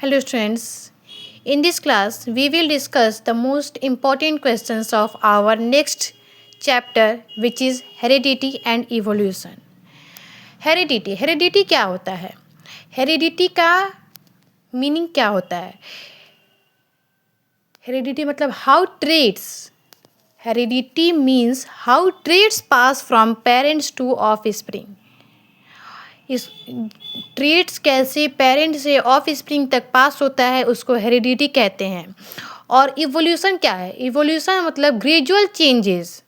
Hello students. In this class, we will discuss the most important questions of our next chapter which is heredity and evolution. Heredity क्या होता है? Heredity का meaning क्या होता है? Heredity मतलब how traits. Heredity means how traits pass from parents to offspring. इस traits कैसे पेरेंट से ऑफ स्प्रिंग तक पास होता है उसको हेरिडिटी कहते हैं. और इवोल्यूशन क्या है? इवोल्यूशन मतलब ग्रेजुअल चेंजेस,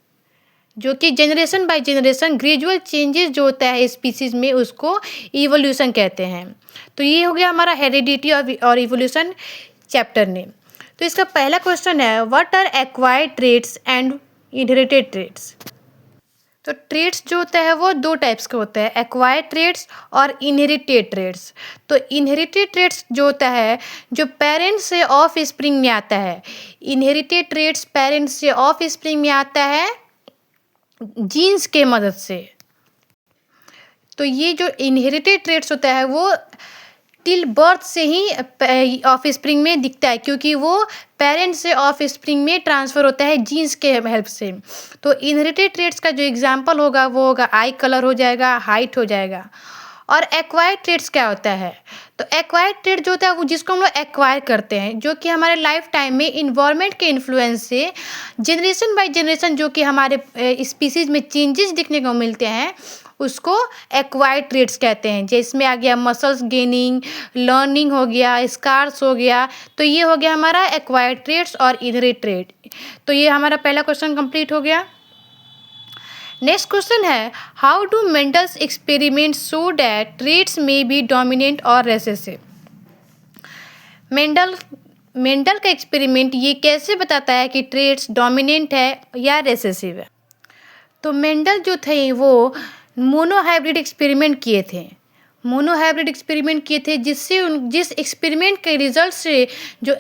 जो कि generation by generation gradual changes जो होता है स्पीसीज में उसको इवोल्यूशन कहते हैं. तो ये हो गया हमारा हेरिडिटी और इवोल्यूशन चैप्टर ने. तो इसका पहला क्वेश्चन है, what are acquired traits and inherited traits. तो ट्रेट्स जो होता है वो दो टाइप्स का होता है, एक्वायर्ड ट्रेट्स और इनहेरिटेड ट्रेट्स. तो इनहेरिटेड ट्रेट्स जो होता है जो पेरेंट्स से ऑफ स्प्रिंग में आता है. इनहेरिटेड ट्रेट्स पेरेंट्स से ऑफ स्प्रिंग में आता है जीन्स के मदद से. तो ये जो इनहेरिटेड ट्रेट्स होता है वो टिल बर्थ से ही ऑफ स्प्रिंग में दिखता है, क्योंकि वो पेरेंट्स से ऑफ स्प्रिंग में ट्रांसफ़र होता है जीन्स के हेल्प से. तो इनहेरिटेड ट्रेट्स का जो एग्जांपल होगा वो होगा आई कलर हो जाएगा, हाइट हो जाएगा. और एक्वायर्ड ट्रेट्स क्या होता है? तो एक्वायर्ड ट्रेट जो होता है वो जिसको हम लोग एक्वायर करते हैं, जो कि हमारे लाइफ टाइम में इन्वायरमेंट के इन्फ्लुएंस से जनरेशन बाय जनरेशन जो कि हमारे स्पीसीज में चेंजेस दिखने को मिलते हैं उसको एक्वायर्ड ट्रेट्स कहते हैं. जिसमें आ गया मसल्स गेनिंग, लर्निंग हो गया, स्कार्स हो गया. तो ये हो गया हमारा एक्वायर्ड ट्रेट्स और इनहेरिटेड ट्रेट. तो ये हमारा पहला क्वेश्चन कंप्लीट हो गया. नेक्स्ट क्वेश्चन है, how do Mendel's experiment so that traits में बी डोमिनेंट और रेसेसिव. मेंडल का एक्सपेरिमेंट ये कैसे बताता है कि ट्रेट्स डोमिनेंट है या रेसेसिव है. तो मेंडल जो थे वो मोनोहाइब्रिड एक्सपेरिमेंट किए थे जिससे जिस एक्सपेरिमेंट के रिजल्ट से जो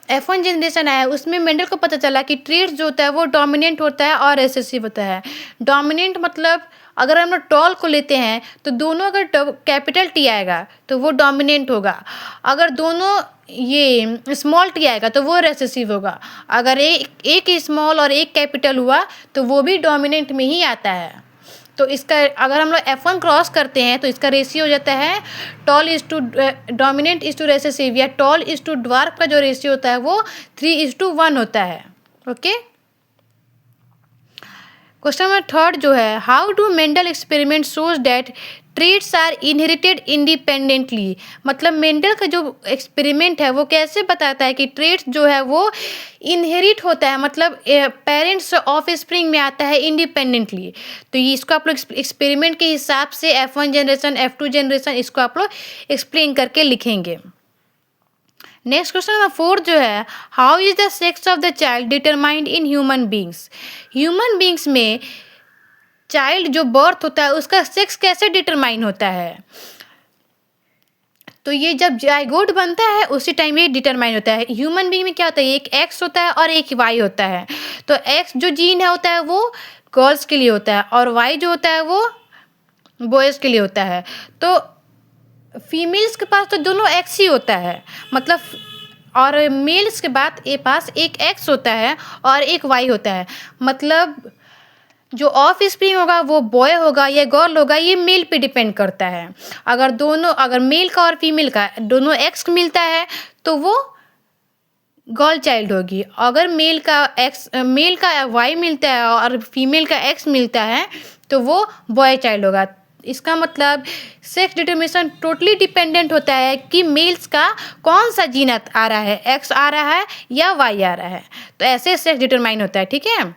F1 जनरेशन आया उसमें मेंडल को पता चला कि ट्रेट्स जो होता है वो डोमिनेंट होता है और रेसेसिव होता है. डोमिनेंट मतलब अगर हम लोग टॉल को लेते हैं तो दोनों अगर कैपिटल टी आएगा तो वो डोमिनेंट होगा. अगर दोनों ये स्मॉल टी आएगा तो वो रेसेसिव होगा. अगर एक स्मॉल और एक कैपिटल हुआ तो वो भी डोमिनेंट में ही आता है. तो इसका अगर हम लोग F1 क्रॉस करते हैं तो इसका रेशियो हो जाता है tall is to dominant is to recessive, या टॉल इज टू ड्वार्फ का जो रेशियो होता है वो 3:1 होता है. ओके. क्वेश्चन नंबर थर्ड जो है, how do Mendel experiment shows that traits are inherited independently. मतलब मेंडल का जो एक्सपेरिमेंट है वो कैसे बताता है कि ट्रेट्स जो है वो इनहेरिट होता है, मतलब पेरेंट्स ऑफ स्प्रिंग में आता है इंडिपेंडेंटली. तो ये इसको आप लोग एक्सपेरिमेंट के हिसाब से F1 जनरेशन, F2 जनरेशन इसको आप लोग एक्सप्लेन करके लिखेंगे. नेक्स्ट क्वेश्चन नंबर 4 जो है, how is the sex of the child determined in human beings. Human beings में चाइल्ड जो बर्थ होता है उसका सेक्स कैसे डिटरमाइन होता है. तो ये जब जाइगोट बनता है उसी टाइम ये डिटरमाइन होता है. ह्यूमन बींग में क्या होता है, एक एक्स होता है और एक वाई होता है. तो एक्स जो जीन है होता है वो गर्ल्स के लिए होता है और वाई जो होता है वो बॉयज़ के लिए होता है. तो फीमेल्स के पास तो दोनों एक्स ही होता है, मतलब और मेल्स के बाद ये पास एक एक्स होता है और एक वाई होता है. मतलब जो ऑफ स्प्रिंग होगा वो बॉय होगा या गर्ल होगा ये मेल पे डिपेंड करता है. अगर मेल का और फीमेल का दोनों एक्स मिलता है तो वो गर्ल चाइल्ड होगी. अगर मेल का वाई मिलता है और फीमेल का एक्स मिलता है तो वो बॉय चाइल्ड होगा. इसका मतलब सेक्स डिटर्मिनेशन टोटली डिपेंडेंट होता है कि मेल्स का कौन सा जीन आ रहा है, एक्स आ रहा है या वाई आ रहा है. तो ऐसे सेक्स डिटरमाइन होता है. ठीक है.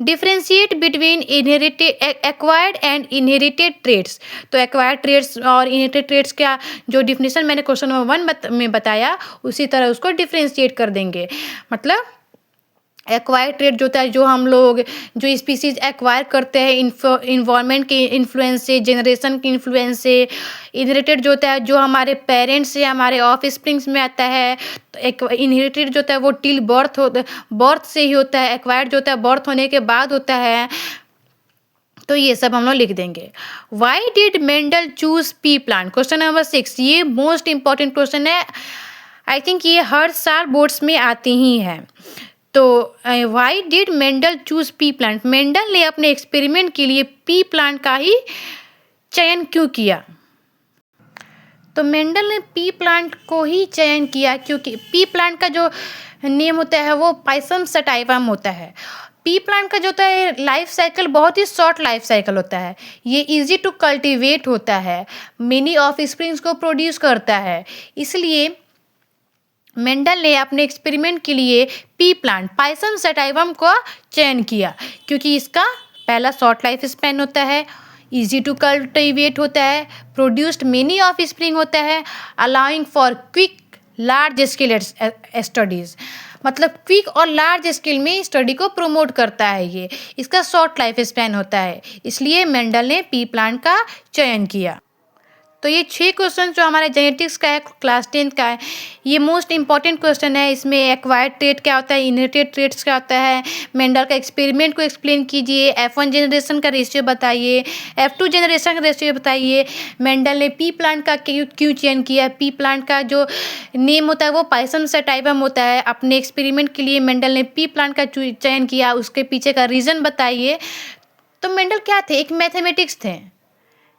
Differentiate between acquired and inherited traits. तो एक्वायर्ड ट्रेट्स और इनहेरिटेड ट्रेट्स का जो डिफिनेशन मैंने क्वेश्चन नंबर 1 में बताया उसी तरह उसको डिफ्रेंशिएट कर देंगे. मतलब एक्वायर्ड ट्रेट जो होता है जो हम लोग जो स्पीसीज एक्वायर करते हैं इन्वायरमेंट के इन्फ्लुएंस से, जनरेशन के इन्फ्लुएंस से. इनहेरिटेड जो होता है जो हमारे पेरेंट्स से हमारे ऑफ स्प्रिंग्स में आता है. तो एक इनहेरिटेड जो होता है वो टिल बर्थ से ही होता है. एक्वायर्ड जो होता है बर्थ होने के बाद होता है. तो ये सब हम लोग लिख देंगे। Why did Mendel choose P plant? Question number 6, ये मोस्ट इंपॉर्टेंट क्वेश्चन है। आई थिंक ये हर साल बोर्ड्स में आती ही है। तो why did Mendel choose P plant? Mendel ने अपने एक्सपेरिमेंट के लिए पी प्लांट का ही चयन क्यों किया? तो मेंडल ने पी प्लांट को ही चयन किया क्योंकि पी प्लांट का जो नेम होता है वो पाइसम सटाइवम होता है। पी प्लांट का जो होता है लाइफ साइकिल बहुत ही शॉर्ट लाइफ साइकिल होता है। ये इजी टू कल्टीवेट होता है, मेनी ऑफ स्प्रिंग्स को प्रोड्यूस करता है। इसलिए मेंडल ने अपने एक्सपेरिमेंट के लिए पी प्लांट पाइसम सटाइवम का चयन किया क्योंकि इसका पहला शॉर्ट लाइफ स्पैन होता है, इजी टू कल्टीवेट होता है, प्रोड्यूस्ड मेनी ऑफ स्प्रिंग होता है, allowing for quick large scale studies, मतलब क्विक और लार्ज स्केल में स्टडी को प्रमोट करता है। ये इसका शॉर्ट लाइफ स्पैन होता है, इसलिए मेंडल ने पी प्लांट का चयन किया। तो ये 6 क्वेश्चन जो हमारे जेनेटिक्स का है, क्लास 10 का है, ये मोस्ट इंपॉर्टेंट क्वेश्चन है। इसमें एक्वायर्ड ट्रेट क्या होता है, इनहेरिटेड ट्रेट्स क्या होता है, मेंडल का एक्सपेरिमेंट को एक्सप्लेन कीजिए, F1 जनरेशन का रेशियो बताइए, F2 जनरेशन का रेशियो बताइए, मेंडल ने पी प्लांट का क्यों चयन किया, पी प्लांट का जो नेम होता है वो पाइसम सटाइवम होता है। अपने एक्सपेरिमेंट के लिए मेंडल ने पी प्लांट का चयन किया, उसके पीछे का रीज़न बताइए। तो मेंडल क्या थे? एक मैथमेटिक्स थे,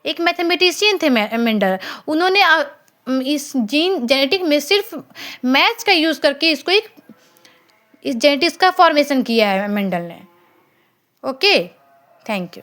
एक मैथमेटिशियन थे मेंडल। उन्होंने इस जेनेटिक में सिर्फ मैथ्स का यूज़ करके इसको इस जेनेटिक्स का फॉर्मेशन किया है मेंडल ने। Okay, thank you.